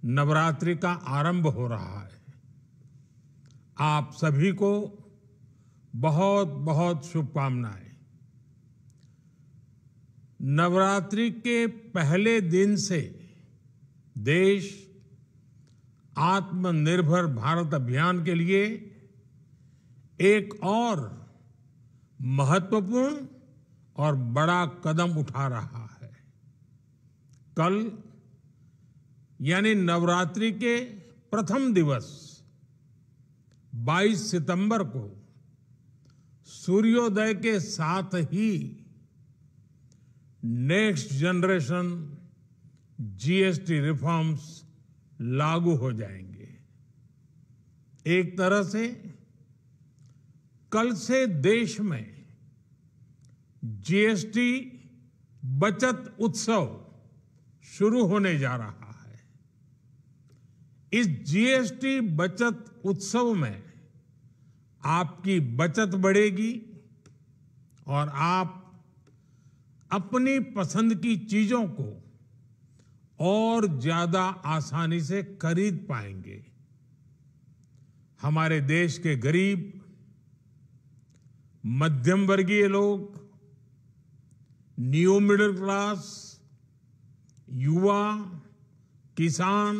नवरात्रि का आरंभ हो रहा है। आप सभी को बहुत बहुत शुभकामनाएं। नवरात्रि के पहले दिन से देश आत्मनिर्भर भारत अभियान के लिए एक और महत्वपूर्ण और बड़ा कदम उठा रहा है। कल यानी नवरात्रि के प्रथम दिवस 22 सितंबर को सूर्योदय के साथ ही नेक्स्ट जनरेशन जीएसटी रिफॉर्म्स लागू हो जाएंगे। एक तरह से कल से देश में जीएसटी बचत उत्सव शुरू होने जा रहा है। इस जीएसटी बचत उत्सव में आपकी बचत बढ़ेगी और आप अपनी पसंद की चीजों को और ज्यादा आसानी से खरीद पाएंगे। हमारे देश के गरीब, मध्यम वर्गीय लोग, न्यू मिडिल क्लास, युवा, किसान,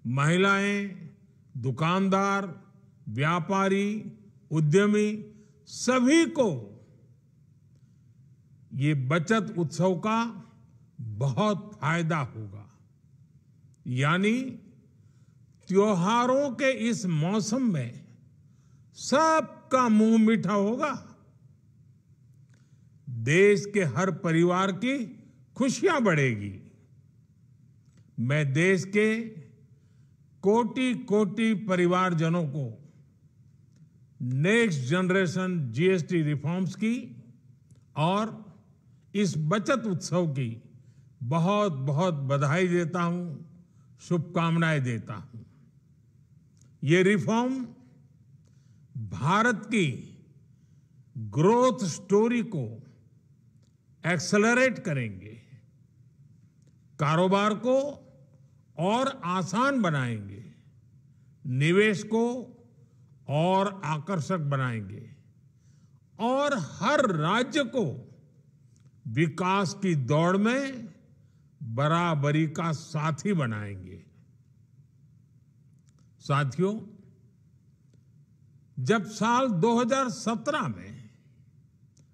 महिलाएं, दुकानदार, व्यापारी, उद्यमी, सभी को ये बचत उत्सव का बहुत फायदा होगा। यानी त्योहारों के इस मौसम में सबका मुंह मीठा होगा। देश के हर परिवार की खुशियां बढ़ेगी। मैं देश के कोटि कोटि परिवारजनों को नेक्स्ट जनरेशन जीएसटी रिफॉर्म्स की और इस बचत उत्सव की बहुत बहुत बधाई देता हूं, शुभकामनाएं देता हूं। ये रिफॉर्म भारत की ग्रोथ स्टोरी को एक्सेलरेट करेंगे, कारोबार को और आसान बनाएंगे, निवेश को और आकर्षक बनाएंगे और हर राज्य को विकास की दौड़ में बराबरी का साथी बनाएंगे। साथियों, जब साल 2017 में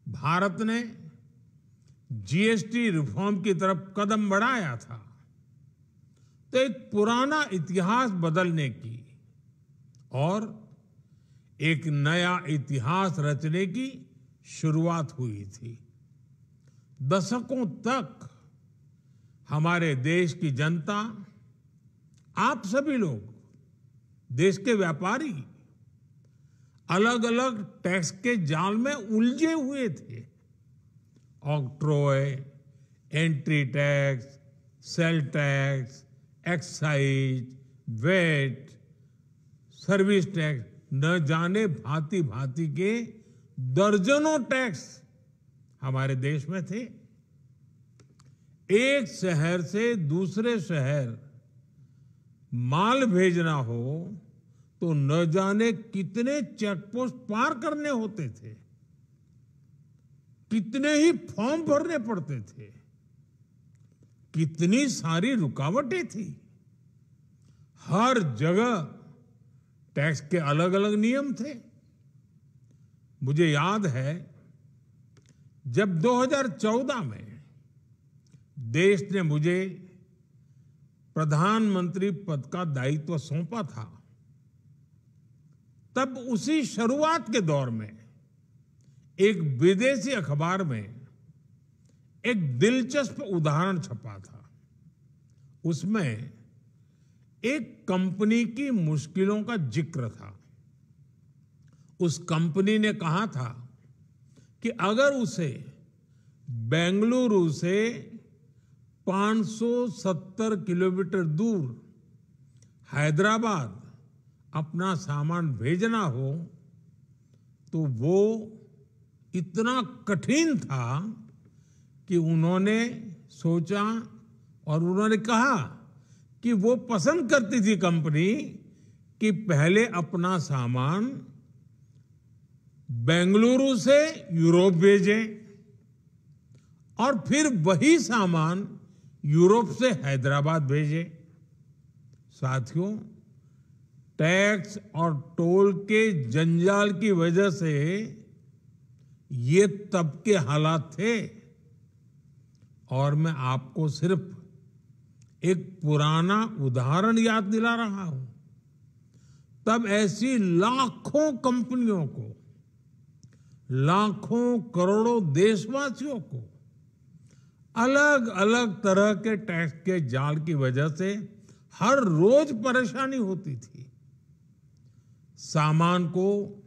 भारत ने जीएसटी रिफॉर्म की तरफ कदम बढ़ाया था, तो एक पुराना इतिहास बदलने की और एक नया इतिहास रचने की शुरुआत हुई थी। दशकों तक हमारे देश की जनता, आप सभी लोग, देश के व्यापारी अलग अलग टैक्स के जाल में उलझे हुए थे। Octroi, entry tax, sale tax, excise, VAT, service tax, न जाने भांति भांति के दर्जनों टैक्स हमारे देश में थे। एक शहर से दूसरे शहर माल भेजना हो तो न जाने कितने चेकपोस्ट पार करने होते थे, कितने ही फॉर्म भरने पड़ते थे, कितनी सारी रुकावटें थी। हर जगह टैक्स के अलग अलग नियम थे। मुझे याद है जब 2014 में देश ने मुझे प्रधानमंत्री पद का दायित्व सौंपा था, तब उसी शुरुआत के दौर में एक विदेशी अखबार में एक दिलचस्प उदाहरण छपा था। उसमें एक कंपनी की मुश्किलों का जिक्र था। उस कंपनी ने कहा था कि अगर उसे बेंगलुरु से 570 किलोमीटर दूर हैदराबाद अपना सामान भेजना हो तो वो इतना कठिन था कि उन्होंने सोचा और उन्होंने कहा कि वो पसंद करती थी कंपनी कि पहले अपना सामान बेंगलुरु से यूरोप भेजे और फिर वही सामान यूरोप से हैदराबाद भेजे। साथियों, टैक्स और टोल के जंजाल की वजह से ये तब के हालात थे। और मैं आपको सिर्फ एक पुराना उदाहरण याद दिला रहा हूं। तब ऐसी लाखों कंपनियों को, लाखों करोड़ों देशवासियों को अलग अलग तरह के टैक्स के जाल की वजह से हर रोज परेशानी होती थी। सामान को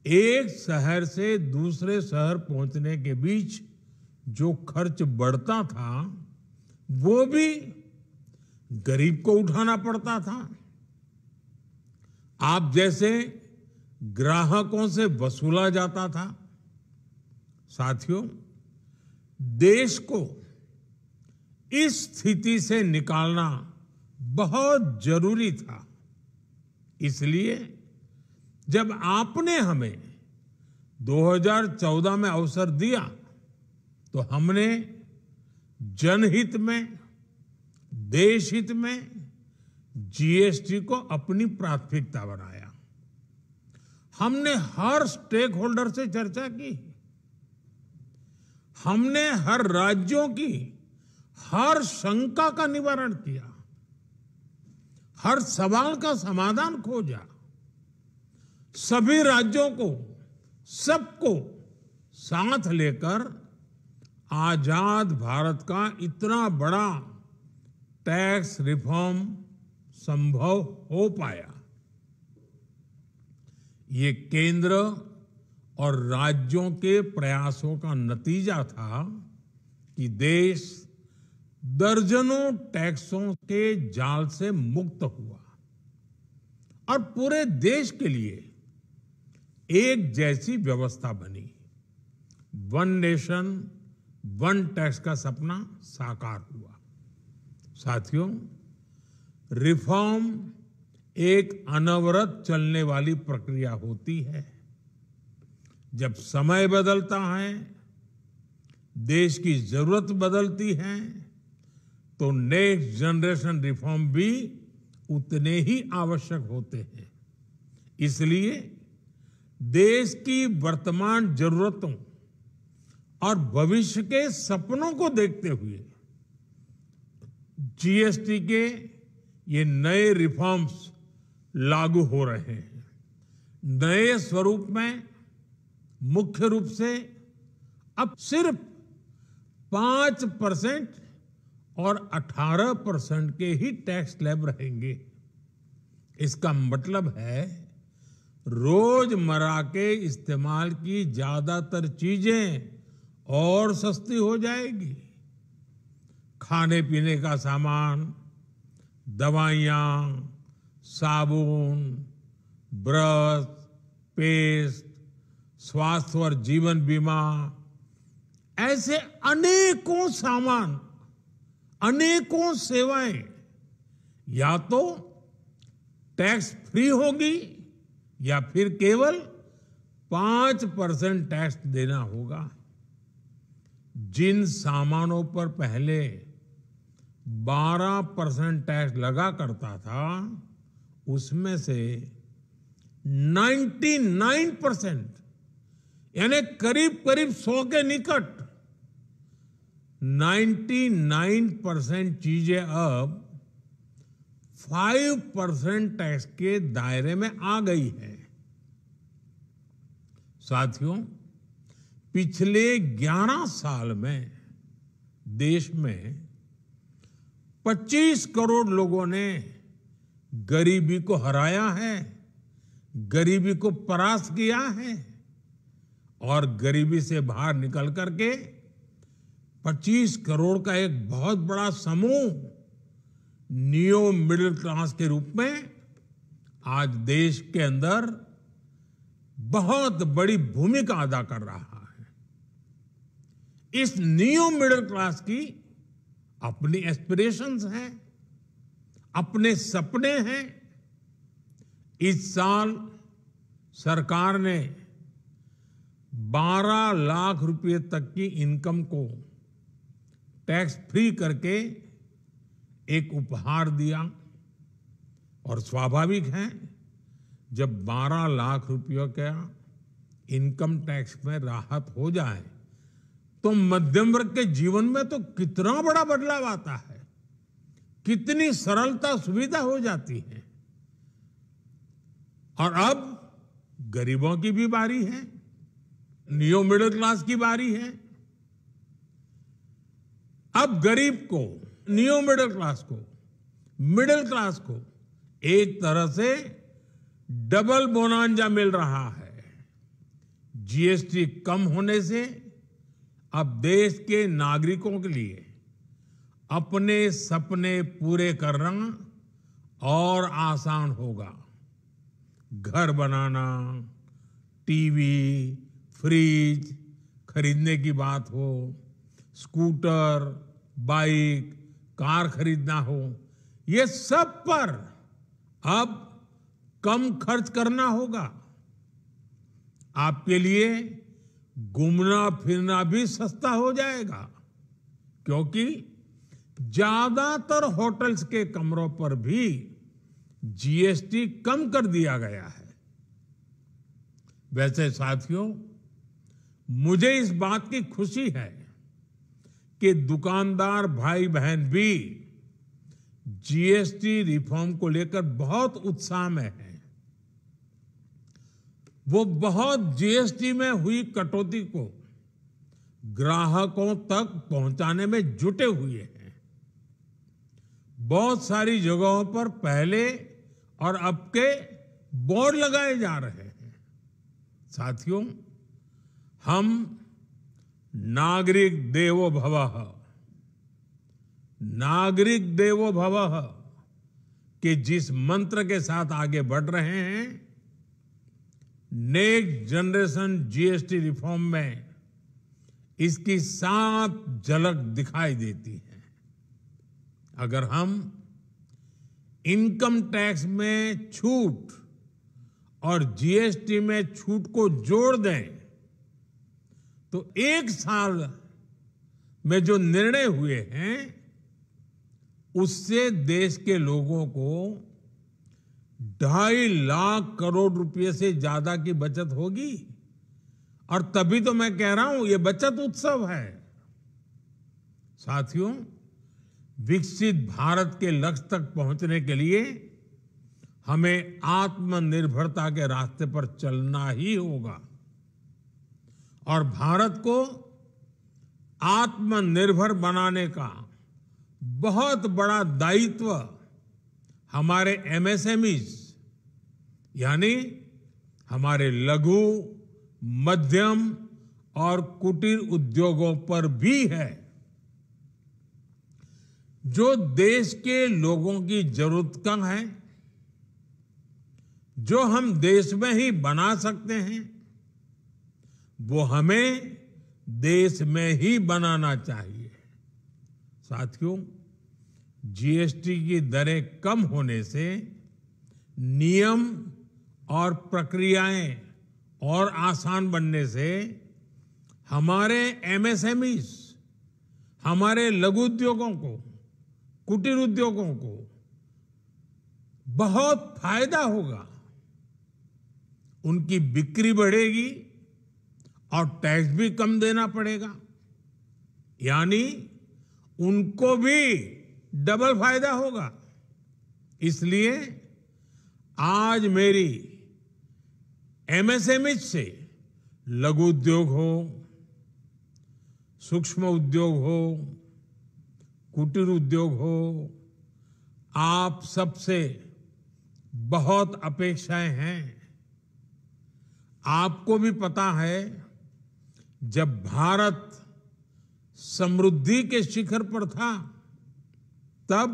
एक शहर से दूसरे शहर पहुंचने के बीच जो खर्च बढ़ता था वो भी गरीब को उठाना पड़ता था। आप जैसे ग्राहकों से वसूला जाता था। साथियों, देश को इस स्थिति से निकालना बहुत जरूरी था। इसलिए जब आपने हमें 2014 में अवसर दिया तो हमने जनहित में, देशहित में जीएसटी को अपनी प्राथमिकता बनाया। हमने हर स्टेक होल्डर से चर्चा की। हमने हर राज्यों की हर शंका का निवारण किया, हर सवाल का समाधान खोजा। सभी राज्यों को, सबको साथ लेकर आजाद भारत का इतना बड़ा टैक्स रिफॉर्म संभव हो पाया। ये केंद्र और राज्यों के प्रयासों का नतीजा था कि देश दर्जनों टैक्सों के जाल से मुक्त हुआ और पूरे देश के लिए एक जैसी व्यवस्था बनी। वन नेशन वन टैक्स का सपना साकार हुआ। साथियों, रिफॉर्म एक अनवरत चलने वाली प्रक्रिया होती है। जब समय बदलता है, देश की जरूरत बदलती है, तो नेक्स्ट जनरेशन रिफॉर्म भी उतने ही आवश्यक होते हैं। इसलिए देश की वर्तमान जरूरतों और भविष्य के सपनों को देखते हुए जीएसटी के ये नए रिफॉर्म्स लागू हो रहे हैं। नए स्वरूप में मुख्य रूप से अब सिर्फ 5% और 18% के ही टैक्स स्लैब रहेंगे। इसका मतलब है रोजमर्रा के इस्तेमाल की ज्यादातर चीजें और सस्ती हो जाएगी। खाने पीने का सामान, दवाइयां, साबुन, ब्रश, पेस्ट, स्वास्थ्य और जीवन बीमा, ऐसे अनेकों सामान, अनेकों सेवाएं या तो टैक्स फ्री होगी या फिर केवल 5% टैक्स देना होगा। जिन सामानों पर पहले 12% टैक्स लगा करता था, उसमें से 99% यानी करीब करीब 100 के निकट 99% चीजें अब 5% टैक्स के दायरे में आ गई है। साथियों, पिछले 11 साल में देश में 25 करोड़ लोगों ने गरीबी को हराया है, गरीबी को परास्त किया है और गरीबी से बाहर निकल करके 25 करोड़ का एक बहुत बड़ा समूह नियो मिडिल क्लास के रूप में आज देश के अंदर बहुत बड़ी भूमिका अदा कर रहा है। इस नियो मिडिल क्लास की अपनी एस्पिरेशंस हैं, अपने सपने हैं। इस साल सरकार ने 12 लाख रुपए तक की इनकम को टैक्स फ्री करके एक उपहार दिया। और स्वाभाविक है, जब 12 लाख रुपयों का इनकम टैक्स में राहत हो जाए तो मध्यम वर्ग के जीवन में तो कितना बड़ा बदलाव आता है, कितनी सरलता सुविधा हो जाती है। और अब गरीबों की भी बारी है, न्यू मिडिल क्लास की बारी है। अब गरीब को, न्यू मिडिल क्लास को एक तरह से डबल बोनांजा मिल रहा है। जीएसटी कम होने से अब देश के नागरिकों के लिए अपने सपने पूरे करना और आसान होगा। घर बनाना, टीवी, फ्रिज खरीदने की बात हो, स्कूटर, बाइक, कार खरीदना हो, ये सब पर अब कम खर्च करना होगा। आपके लिए घूमना फिरना भी सस्ता हो जाएगा, क्योंकि ज्यादातर होटल्स के कमरों पर भी जीएसटी कम कर दिया गया है। वैसे साथियों, मुझे इस बात की खुशी है कि दुकानदार भाई बहन भी जीएसटी रिफॉर्म को लेकर बहुत उत्साह में हैं। वो बहुत जीएसटी में हुई कटौती को ग्राहकों तक पहुंचाने में जुटे हुए हैं। बहुत सारी जगहों पर पहले और अब के बोर्ड लगाए जा रहे हैं। साथियों, हम नागरिक देवो भवः के जिस मंत्र के साथ आगे बढ़ रहे हैं, नेक्स्ट जनरेशन जीएसटी रिफॉर्म में इसकी साफ झलक दिखाई देती है। अगर हम इनकम टैक्स में छूट और जीएसटी में छूट को जोड़ दें तो एक साल में जो निर्णय हुए हैं उससे देश के लोगों को 2.5 लाख करोड़ रुपए से ज्यादा की बचत होगी। और तभी तो मैं कह रहा हूं, ये बचत उत्सव है। साथियों, विकसित भारत के लक्ष्य तक पहुंचने के लिए हमें आत्मनिर्भरता के रास्ते पर चलना ही होगा। और भारत को आत्मनिर्भर बनाने का बहुत बड़ा दायित्व हमारे एमएसएमईज यानी हमारे लघु, मध्यम और कुटीर उद्योगों पर भी है, जो देश के लोगों की जरूरत का है, जो हम देश में ही बना सकते हैं, वो हमें देश में ही बनाना चाहिए। साथियों, जीएसटी की दरें कम होने से नियम और प्रक्रियाएं और आसान बनने से हमारे एमएसएमईज, हमारे लघु उद्योगों को, कुटीर उद्योगों को बहुत फायदा होगा। उनकी बिक्री बढ़ेगी और टैक्स भी कम देना पड़ेगा, यानी उनको भी डबल फायदा होगा। इसलिए आज मेरी एमएसएमई से लघु उद्योग हो, सूक्ष्म उद्योग हो, कुटीर उद्योग हो, आप सबसे बहुत अपेक्षाएं हैं। आपको भी पता है, जब भारत समृद्धि के शिखर पर था, तब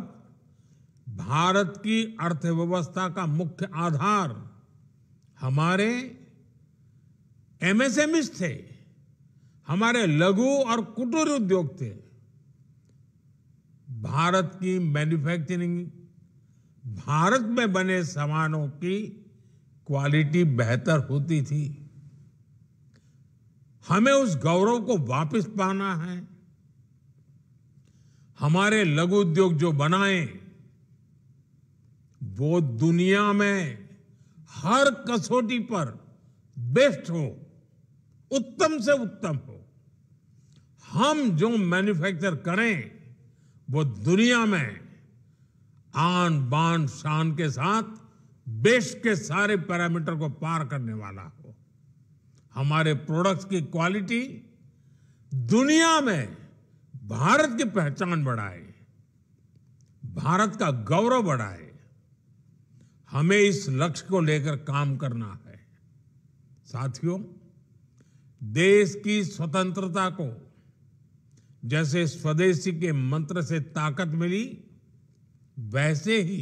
भारत की अर्थव्यवस्था का मुख्य आधार हमारे एमएसएमईज थे, हमारे लघु और कुटीर उद्योग थे। भारत की मैन्युफैक्चरिंग भारत में बने सामानों की क्वालिटी बेहतर होती थी। हमें उस गौरव को वापस पाना है। हमारे लघु उद्योग जो बनाए वो दुनिया में हर कसौटी पर बेस्ट हो, उत्तम से उत्तम हो। हम जो मैन्युफैक्चर करें वो दुनिया में आन बान शान के साथ बेस्ट के सारे पैरामीटर को पार करने वाला हो। हमारे प्रोडक्ट्स की क्वालिटी दुनिया में भारत की पहचान बढ़ाए, भारत का गौरव बढ़ाए। हमें इस लक्ष्य को लेकर काम करना है। साथियों, देश की स्वतंत्रता को जैसे स्वदेशी के मंत्र से ताकत मिली, वैसे ही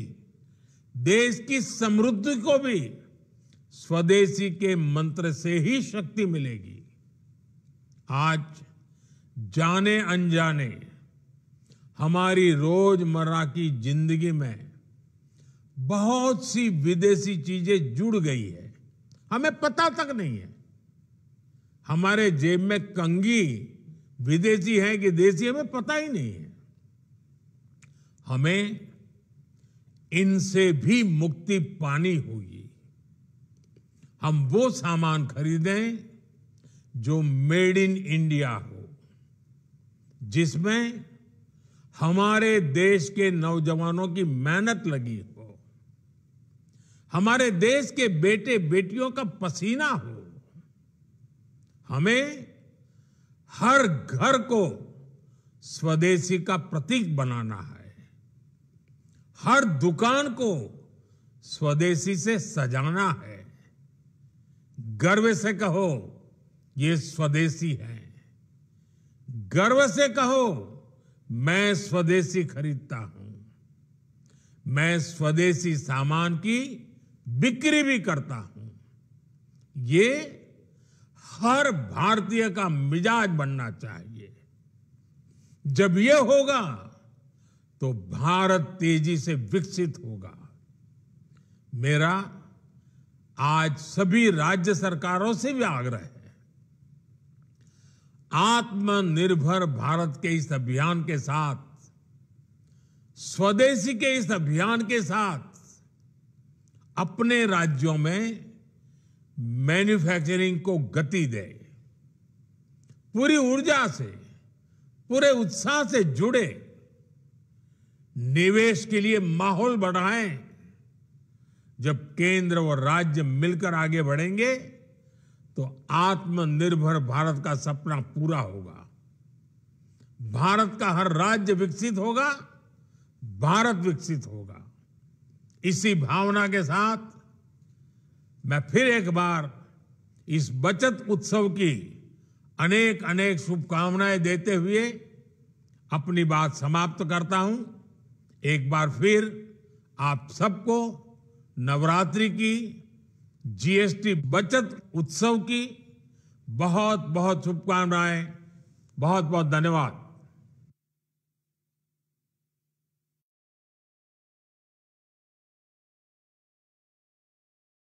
देश की समृद्धि को भी स्वदेशी के मंत्र से ही शक्ति मिलेगी। आज जाने अनजाने हमारी रोजमर्रा की जिंदगी में बहुत सी विदेशी चीजें जुड़ गई है, हमें पता तक नहीं है। हमारे जेब में कंघी विदेशी है कि देसी, हमें पता ही नहीं है। हमें इनसे भी मुक्ति पानी होगी। हम वो सामान खरीदें जो मेड इन इंडिया हो, जिसमें हमारे देश के नौजवानों की मेहनत लगी हो, हमारे देश के बेटे बेटियों का पसीना हो। हमें हर घर को स्वदेशी का प्रतीक बनाना है। हर दुकान को स्वदेशी से सजाना है। गर्व से कहो ये स्वदेशी है। गर्व से कहो मैं स्वदेशी खरीदता हूं। मैं स्वदेशी सामान की बिक्री भी करता हूं। ये हर भारतीय का मिजाज बनना चाहिए। जब ये होगा तो भारत तेजी से विकसित होगा। मेरा आज सभी राज्य सरकारों से भी आग्रह है, आत्मनिर्भर भारत के इस अभियान के साथ, स्वदेशी के इस अभियान के साथ अपने राज्यों में मैन्युफैक्चरिंग को गति दे। पूरी ऊर्जा से, पूरे उत्साह से जुड़े, निवेश के लिए माहौल बढ़ाएं। जब केंद्र और राज्य मिलकर आगे बढ़ेंगे तो आत्मनिर्भर भारत का सपना पूरा होगा। भारत का हर राज्य विकसित होगा, भारत विकसित होगा। इसी भावना के साथ मैं फिर एक बार इस बचत उत्सव की अनेक अनेक शुभकामनाएं देते हुए अपनी बात समाप्त करता हूं। एक बार फिर आप सबको नवरात्रि की, जीएसटी बचत उत्सव की बहुत बहुत शुभकामनाएं। बहुत बहुत धन्यवाद।